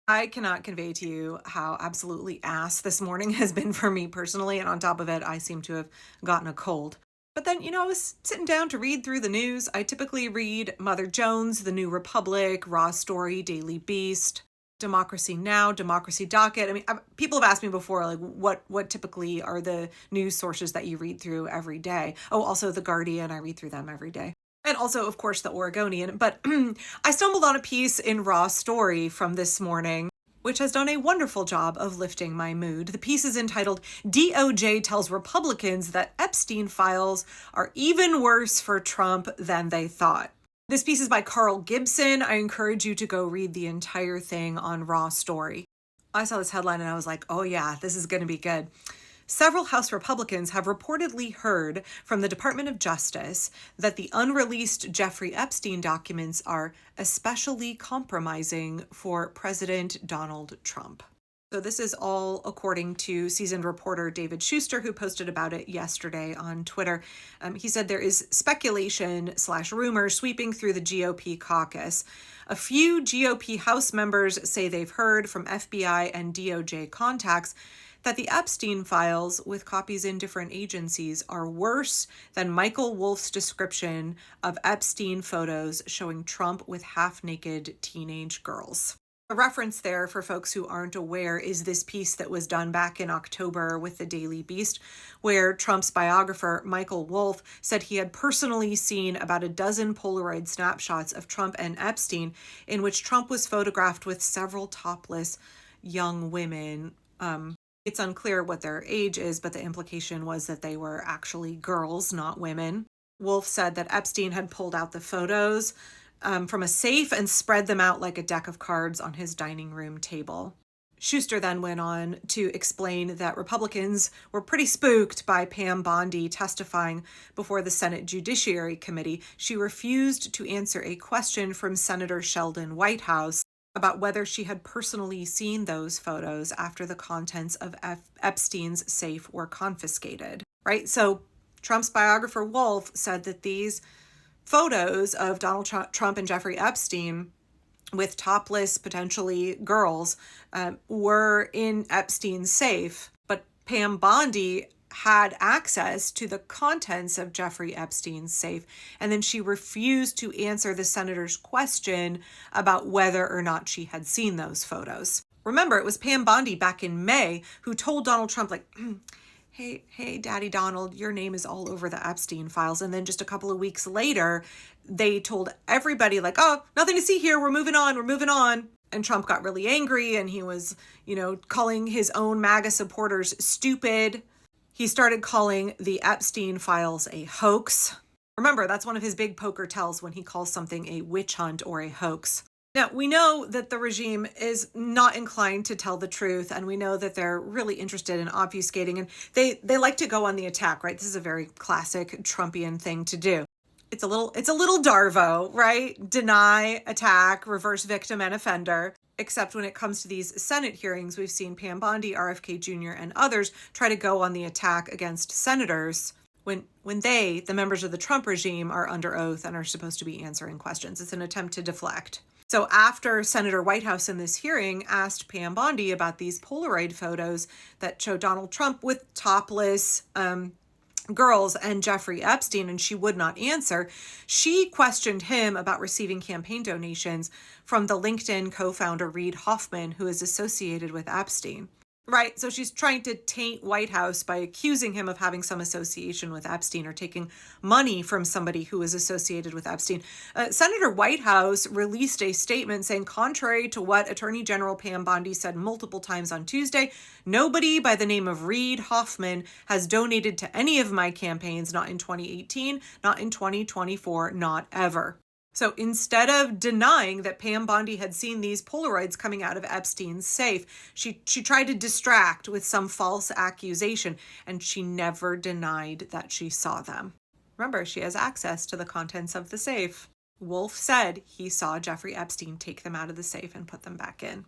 I cannot convey to you how absolutely ass this morning has been for me personally. And on top of it, I seem to have gotten a cold. But then, I was sitting down to read through the news. I typically read Mother Jones, The New Republic, Raw Story, Daily Beast, Democracy Now!, Democracy Docket. I mean, people have asked me before, like, what typically are the news sources that you read through every day? Oh, also The Guardian, I read through them every day. And also, of course, the Oregonian. But I stumbled on a piece in Raw Story from this morning, which has done a wonderful job of lifting my mood. The piece is entitled, DOJ Tells Republicans That Epstein Files Are Even Worse for Trump Than They Thought. This piece is by Carl Gibson. I encourage you to go read the entire thing on Raw Story. I saw this headline and I was like, oh yeah, this is going to be good. Several House Republicans have reportedly heard from the Department of Justice that the unreleased Jeffrey Epstein documents are especially compromising for President Donald Trump. So this is all according to seasoned reporter David Schuster, who posted about it yesterday on Twitter. He said there is speculation/rumor sweeping through the GOP caucus. A few GOP House members say they've heard from FBI and DOJ contacts that the Epstein files, with copies in different agencies, are worse than Michael Wolff's description of Epstein photos showing Trump with half-naked teenage girls. A reference there, for folks who aren't aware, is this piece that was done back in October with the Daily Beast, where Trump's biographer, Michael Wolff, said he had personally seen about a dozen Polaroid snapshots of Trump and Epstein, in which Trump was photographed with several topless young women. It's unclear what their age is, but the implication was that they were actually girls, not women. Wolff said that Epstein had pulled out the photos from a safe and spread them out like a deck of cards on his dining room table. Schuster then went on to explain that Republicans were pretty spooked by Pam Bondi testifying before the Senate Judiciary Committee. She refused to answer a question from Senator Sheldon Whitehouse about whether she had personally seen those photos after the contents of Epstein's safe were confiscated, right? So Trump's biographer Wolff said that these photos of Donald Trump and Jeffrey Epstein with topless, potentially girls, were in Epstein's safe, but Pam Bondi had access to the contents of Jeffrey Epstein's safe, and then she refused to answer the senator's question about whether or not she had seen those photos. Remember, it was Pam Bondi back in May who told Donald Trump, like, hey, Daddy Donald, your name is all over the Epstein files. And then just a couple of weeks later, they told everybody, like, oh, nothing to see here, we're moving on. And Trump got really angry, and he was, calling his own MAGA supporters stupid. He started calling the Epstein files a hoax. Remember, that's one of his big poker tells when he calls something a witch hunt or a hoax. Now, we know that the regime is not inclined to tell the truth, and we know that they're really interested in obfuscating, and they like to go on the attack, right? This is a very classic Trumpian thing to do. It's a little Darvo, right? Deny, attack, reverse victim and offender. Except when it comes to these Senate hearings, we've seen Pam Bondi, RFK Jr., and others try to go on the attack against senators when they, the members of the Trump regime, are under oath and are supposed to be answering questions. It's an attempt to deflect. So after Senator Whitehouse in this hearing asked Pam Bondi about these Polaroid photos that show Donald Trump with topless girls and Jeffrey Epstein, and she would not answer, she questioned him about receiving campaign donations from the LinkedIn co-founder Reid Hoffman, who is associated with Epstein. Right, so she's trying to taint Whitehouse by accusing him of having some association with Epstein or taking money from somebody who is associated with Epstein. Senator Whitehouse released a statement saying, contrary to what Attorney General Pam Bondi said multiple times on Tuesday, nobody by the name of Reid Hoffman has donated to any of my campaigns, not in 2018, not in 2024, not ever. So instead of denying that Pam Bondi had seen these Polaroids coming out of Epstein's safe, she tried to distract with some false accusation, and she never denied that she saw them. Remember, she has access to the contents of the safe. Wolff said he saw Jeffrey Epstein take them out of the safe and put them back in.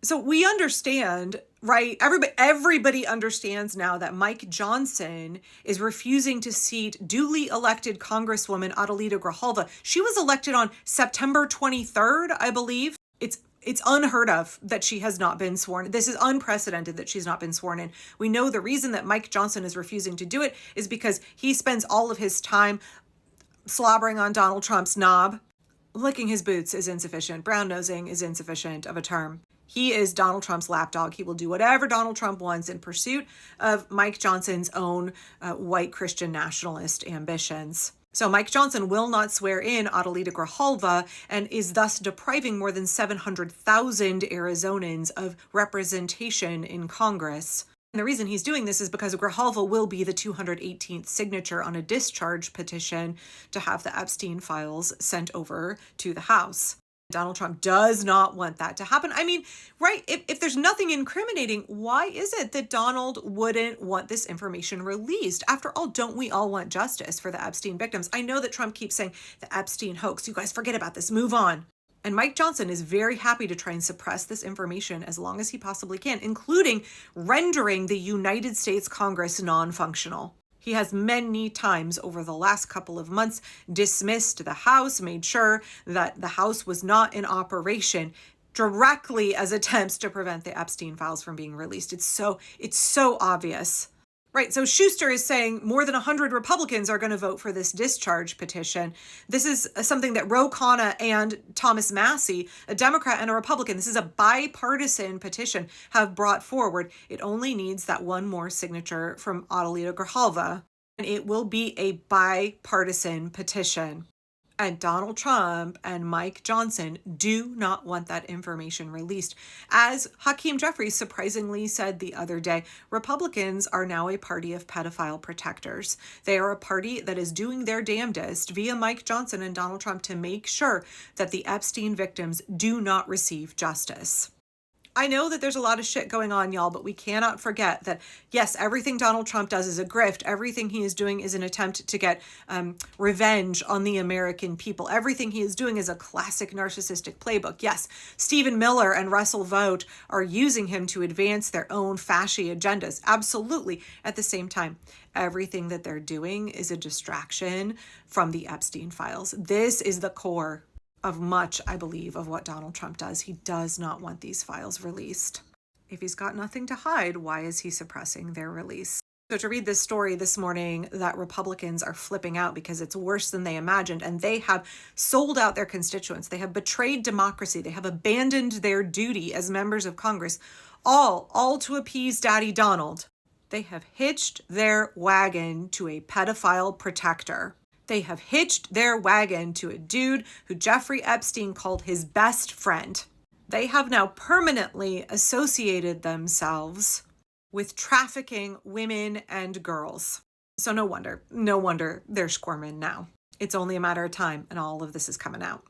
So we understand, right? Everybody understands now that Mike Johnson is refusing to seat duly elected Congresswoman Adelita Grijalva. She was elected on September 23rd, I believe. It's It's unheard of that she has not been sworn. This is unprecedented that she's not been sworn in. We know the reason that Mike Johnson is refusing to do it is because he spends all of his time slobbering on Donald Trump's knob. Licking his boots is insufficient. Brown-nosing is insufficient of a term. He is Donald Trump's lapdog. He will do whatever Donald Trump wants in pursuit of Mike Johnson's own white Christian nationalist ambitions. So Mike Johnson will not swear in Adelita Grijalva and is thus depriving more than 700,000 Arizonans of representation in Congress. And the reason he's doing this is because Grijalva will be the 218th signature on a discharge petition to have the Epstein Files sent over to the House. Donald Trump does not want that to happen. I mean, right, if there's nothing incriminating, why is it that Donald wouldn't want this information released? After all, don't we all want justice for the Epstein victims? I know that Trump keeps saying the Epstein hoax. You guys forget about this. Move on. And Mike Johnson is very happy to try and suppress this information as long as he possibly can, including rendering the United States Congress non-functional. He has many times over the last couple of months dismissed the House, made sure that the House was not in operation, directly as attempts to prevent the Epstein Files from being released. It's so obvious. Right, so Schuster is saying more than 100 Republicans are going to vote for this discharge petition. This is something that Ro Khanna and Thomas Massie, a Democrat and a Republican, this is a bipartisan petition, have brought forward. It only needs that one more signature from Adelita Grijalva, and it will be a bipartisan petition. And Donald Trump and Mike Johnson do not want that information released. As Hakeem Jeffries surprisingly said the other day, Republicans are now a party of pedophile protectors. They are a party that is doing their damnedest via Mike Johnson and Donald Trump to make sure that the Epstein victims do not receive justice. I know that there's a lot of shit going on, y'all, but we cannot forget that, yes, everything Donald Trump does is a grift. Everything he is doing is an attempt to get revenge on the American people. Everything he is doing is a classic narcissistic playbook. Yes, Stephen Miller and Russell Vought are using him to advance their own fasci agendas. Absolutely. At the same time, everything that they're doing is a distraction from the Epstein Files. This is the core of much, I believe, of what Donald Trump does. He does not want these files released. If he's got nothing to hide, why is he suppressing their release? So to read this story this morning that Republicans are flipping out because it's worse than they imagined, and they have sold out their constituents. They have betrayed democracy. They have abandoned their duty as members of Congress, all to appease Daddy Donald. They have hitched their wagon to a pedophile protector. They have hitched their wagon to a dude who Jeffrey Epstein called his best friend. They have now permanently associated themselves with trafficking women and girls. So no wonder they're squirming now. It's only a matter of time and all of this is coming out.